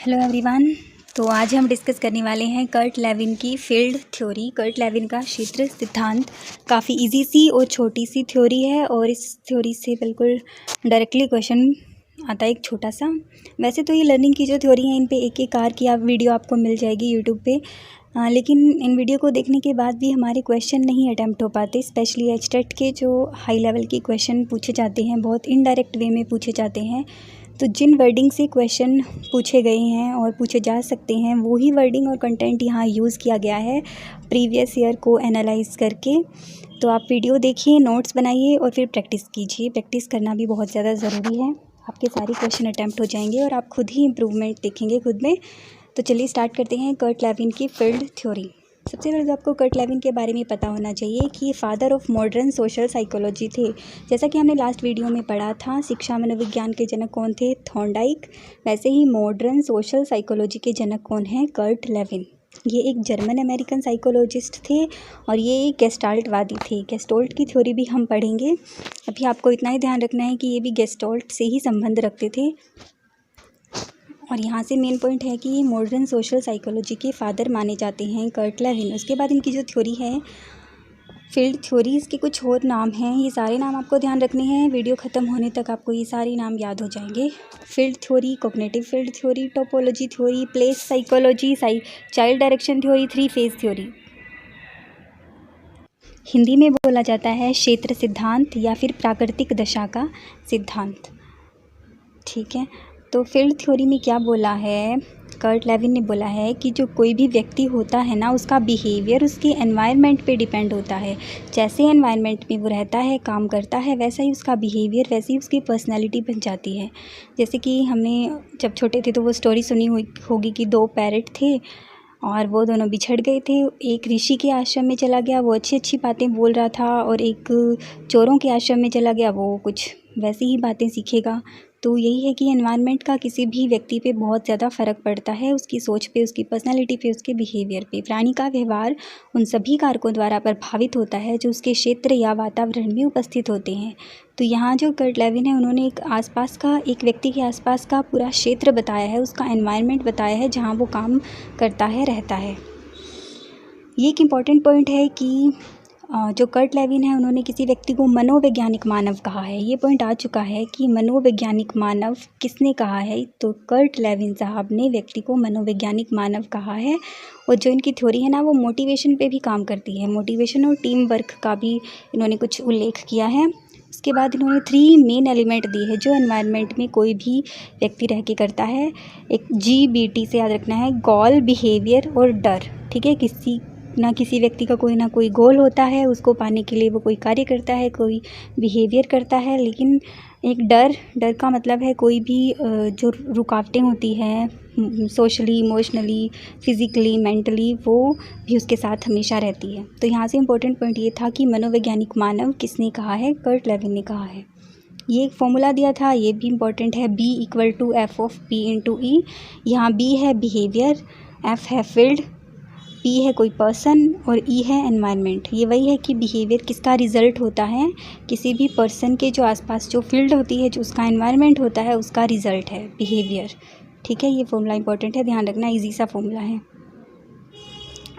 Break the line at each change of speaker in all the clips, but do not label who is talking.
Hello everyone. तो आज हम डिस्कस करने वाले हैं कर्ट लेविन की फील्ड थ्योरी। कर्ट लेविन का क्षेत्र सिद्धांत काफ़ी इजी सी और छोटी सी थ्योरी है और इस थ्योरी से बिल्कुल डायरेक्टली क्वेश्चन आता है एक छोटा सा। वैसे तो ये लर्निंग की जो थ्योरी है इन पे एक आर की आप वीडियो आपको मिल जाएगी यूट्यूब पे, लेकिन इन वीडियो को देखने के बाद भी हमारे क्वेश्चन नहीं अटैम्प्ट हो पाते। स्पेशली एचटेट के जो हाई लेवल के क्वेश्चन पूछे जाते हैं बहुत इनडायरेक्ट वे में पूछे जाते हैं। तो जिन वर्डिंग से क्वेश्चन पूछे गए हैं और पूछे जा सकते हैं वही वर्डिंग और कंटेंट यहाँ यूज़ किया गया है प्रीवियस ईयर को एनालाइज करके। तो आप वीडियो देखिए, नोट्स बनाइए और फिर प्रैक्टिस कीजिए। प्रैक्टिस करना भी बहुत ज़्यादा ज़रूरी है। आपके सारे क्वेश्चन अटैम्प्ट हो जाएंगे और आप खुद ही इम्प्रूवमेंट देखेंगे खुद में। तो चलिए स्टार्ट करते हैं कर्ट लेविन की फील्ड थ्योरी। सबसे पहले तो आपको कर्ट लेविन के बारे में पता होना चाहिए कि ये father of modern social psychology थे। जैसा कि हमने लास्ट वीडियो में पढ़ा था, शिक्षा मनोविज्ञान के जनक कौन थे? थॉर्नडाइक। वैसे ही मॉडर्न सोशल साइकोलॉजी के जनक कौन हैं? Kurt Lewin. ये एक जर्मन अमेरिकन साइकोलॉजिस्ट थे और ये एक गेस्टाल्टवादी थे। गेस्टोल्ट की थ्योरी भी हम पढ़ेंगे। अभी आपको इतना ही ध्यान रखना है कि ये भी गेस्टोल्ट से ही संबंध रखते थे। और यहाँ से मेन पॉइंट है कि मॉडर्न सोशल साइकोलॉजी के फादर माने जाते हैं कर्ट लेविन। उसके बाद इनकी जो थ्योरी है फील्ड थ्योरी, इसके कुछ और नाम हैं। ये सारे नाम आपको ध्यान रखने हैं। वीडियो ख़त्म होने तक आपको ये सारे नाम याद हो जाएंगे। Field theory, cognitive field theory, topology theory, place psychology, child direction theory, 3 phase theory. Hindi में बोला जाता है क्षेत्र सिद्धांत या फिर प्राकृतिक दशा का सिद्धांत। ठीक है, तो फील्ड थ्योरी में क्या बोला है? कर्ट लेविन ने बोला है कि जो कोई भी व्यक्ति होता है ना, उसका बिहेवियर उसके एनवायरनमेंट पे डिपेंड होता है। जैसे एनवायरनमेंट में वो रहता है, काम करता है, वैसा ही उसका बिहेवियर, वैसे ही उसकी पर्सनैलिटी बन जाती है। जैसे कि हमने जब छोटे थे तो वो स्टोरी सुनी हुई होगी कि 2 पैरट थे और वो दोनों बिछड़ गए थे। एक ऋषि के आश्रम में चला गया, वो अच्छी अच्छी बातें बोल रहा था, और एक चोरों के आश्रम में चला गया, वो कुछ वैसी ही बातें सीखेगा। तो यही है कि एनवायरनमेंट का किसी भी व्यक्ति पे बहुत ज़्यादा फ़र्क पड़ता है, उसकी सोच पे, उसकी पर्सनालिटी पे, उसके बिहेवियर पे। प्राणी का व्यवहार उन सभी कारकों द्वारा प्रभावित होता है जो उसके क्षेत्र या वातावरण में उपस्थित होते हैं। तो यहाँ जो कर्ट लेविन है उन्होंने एक व्यक्ति के आसपास का पूरा क्षेत्र बताया है, उसका एनवायरनमेंट बताया है जहाँ वो काम करता है, रहता है। ये एक इम्पॉर्टेंट पॉइंट है कि जो कर्ट लेविन है उन्होंने किसी व्यक्ति को मनोवैज्ञानिक मानव कहा है। ये पॉइंट आ चुका है कि मनोवैज्ञानिक मानव किसने कहा है? तो कर्ट लेविन साहब ने व्यक्ति को मनोवैज्ञानिक मानव कहा है। और जो इनकी थ्योरी है ना, वो मोटिवेशन पे भी काम करती है। मोटिवेशन और टीम वर्क का भी इन्होंने कुछ उल्लेख किया है। उसके बाद इन्होंने 3 मेन एलिमेंट दिए हैं जो एनवायरनमेंट में कोई भी व्यक्ति रह के करता है। एक GBT से याद रखना है, गोल, बिहेवियर और डर। ठीक है, किसी व्यक्ति का कोई ना कोई गोल होता है, उसको पाने के लिए वो कोई कार्य करता है, कोई बिहेवियर करता है। लेकिन एक डर का मतलब है कोई भी जो रुकावटें होती हैं सोशली, इमोशनली, फिज़िकली, मेंटली, वो भी उसके साथ हमेशा रहती है। तो यहाँ से इम्पोर्टेंट पॉइंट ये था कि मनोवैज्ञानिक मानव किसने कहा है? कर्ट लेविन ने कहा है। ये एक फॉर्मूला दिया था, ये भी इम्पोर्टेंट है, B = F(P)(E). यहाँ B है बिहेवियर, F है फील्ड, P है कोई पर्सन और E है एनवायरनमेंट। ये वही है कि बिहेवियर किसका रिज़ल्ट होता है? किसी भी पर्सन के जो आसपास जो फील्ड होती है, जो उसका एनवायरनमेंट होता है, उसका रिज़ल्ट है बिहेवियर। ठीक है, ये फॉर्मूला इंपॉर्टेंट है, ध्यान रखना, इजी सा फॉर्मूला है।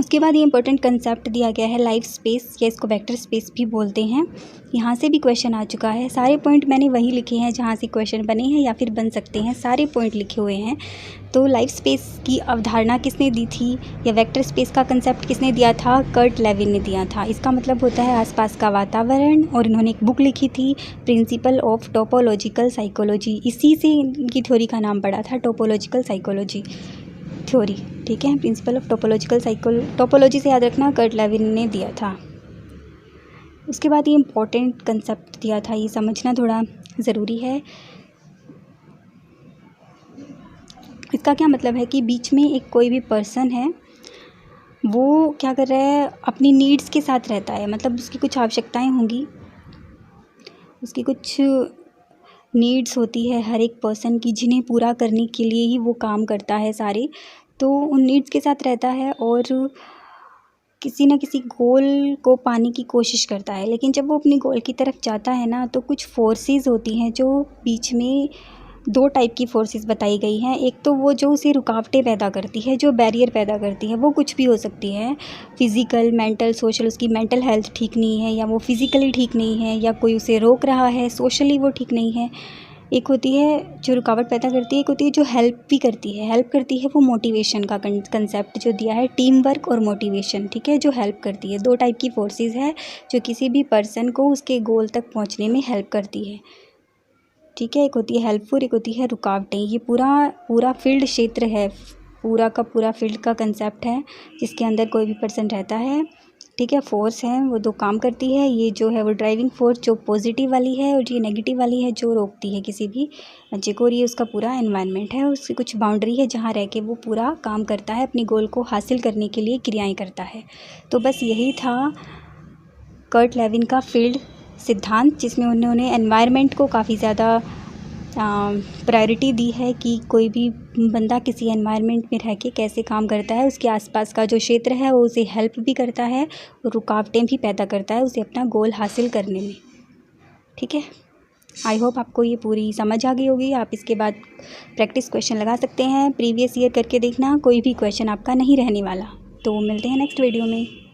उसके बाद ये इंपॉर्टेंट कंसेप्ट दिया गया है लाइफ स्पेस, या इसको वेक्टर स्पेस भी बोलते हैं। यहाँ से भी क्वेश्चन आ चुका है। सारे पॉइंट मैंने वही लिखे हैं जहाँ से क्वेश्चन बने हैं या फिर बन सकते हैं, सारे पॉइंट लिखे हुए हैं। तो लाइफ स्पेस की अवधारणा किसने दी थी, या वेक्टर स्पेस का कंसेप्ट किसने दिया था? कर्ट लेविन ने दिया था। इसका मतलब होता है आसपास का वातावरण। और इन्होंने एक बुक लिखी थी, प्रिंसिपल ऑफ टोपोलॉजिकल साइकोलॉजी। इसी से इनकी थ्योरी का नाम पड़ा था, टोपोलॉजिकल साइकोलॉजी थ्योरी। ठीक है, प्रिंसिपल ऑफ टोपोलॉजी से याद रखना, कर्ट लेविन ने दिया था। उसके बाद ये इम्पोर्टेंट कंसेप्ट दिया था, ये समझना थोड़ा ज़रूरी है। इसका क्या मतलब है कि बीच में एक कोई भी पर्सन है, वो क्या कर रहा है? अपनी नीड्स के साथ रहता है। मतलब उसकी कुछ आवश्यकताएं होंगी, उसकी कुछ नीड्स होती है हर एक पर्सन की, जिन्हें पूरा करने के लिए ही वो काम करता है सारे। तो उन नीड्स के साथ रहता है और किसी न किसी गोल को पाने की कोशिश करता है। लेकिन जब वो अपनी गोल की तरफ जाता है ना, तो कुछ फोर्सेस होती हैं जो बीच में दो टाइप की फोर्सेस बताई गई हैं। एक तो वो जो उसे रुकावटें पैदा करती है, जो बैरियर पैदा करती है, वो कुछ भी हो सकती है, फिज़िकल, मेंटल, सोशल। उसकी मेंटल हेल्थ ठीक नहीं है, या वो फिज़िकली ठीक नहीं है, या कोई उसे रोक रहा है, सोशली वो ठीक नहीं है। एक होती है जो रुकावट पैदा करती है, एक होती है जो हेल्प भी करती है। हेल्प करती है वो मोटिवेशन का कंसेप्ट जो दिया है, टीम वर्क और मोटिवेशन, ठीक है, जो हेल्प करती है। दो टाइप की फोर्सेस है जो किसी भी पर्सन को उसके गोल तक पहुंचने में हेल्प करती है, ठीक है। एक होती है हेल्पफुल, एक होती है रुकावटें। ये पूरा फील्ड क्षेत्र है, पूरा का पूरा फील्ड का कंसेप्ट है, जिसके अंदर कोई भी पर्सन रहता है, ठीक है। फोर्स है वो दो काम करती है। ये जो है वो ड्राइविंग फोर्स जो पॉजिटिव वाली है, और ये नेगेटिव वाली है जो रोकती है किसी भी बच्चे को। और ये उसका पूरा एनवायरनमेंट है, उसकी कुछ बाउंड्री है जहाँ रह के वो पूरा काम करता है, अपने गोल को हासिल करने के लिए क्रियाएं करता है। तो बस यही था कर्ट लेविन का फील्ड सिद्धांत, जिसमें उन्होंने एनवायरनमेंट को काफ़ी ज़्यादा प्रायोरिटी दी है कि कोई भी बंदा किसी एनवायरनमेंट में रह के कैसे काम करता है, उसके आसपास का जो क्षेत्र है वो उसे हेल्प भी करता है और रुकावटें भी पैदा करता है उसे अपना गोल हासिल करने में, ठीक है। आई होप आपको ये पूरी समझ आ गई होगी। आप इसके बाद प्रैक्टिस क्वेश्चन लगा सकते हैं, प्रीवियस ईयर करके देखना, कोई भी क्वेश्चन आपका नहीं रहने वाला। तो मिलते हैं नेक्स्ट वीडियो में।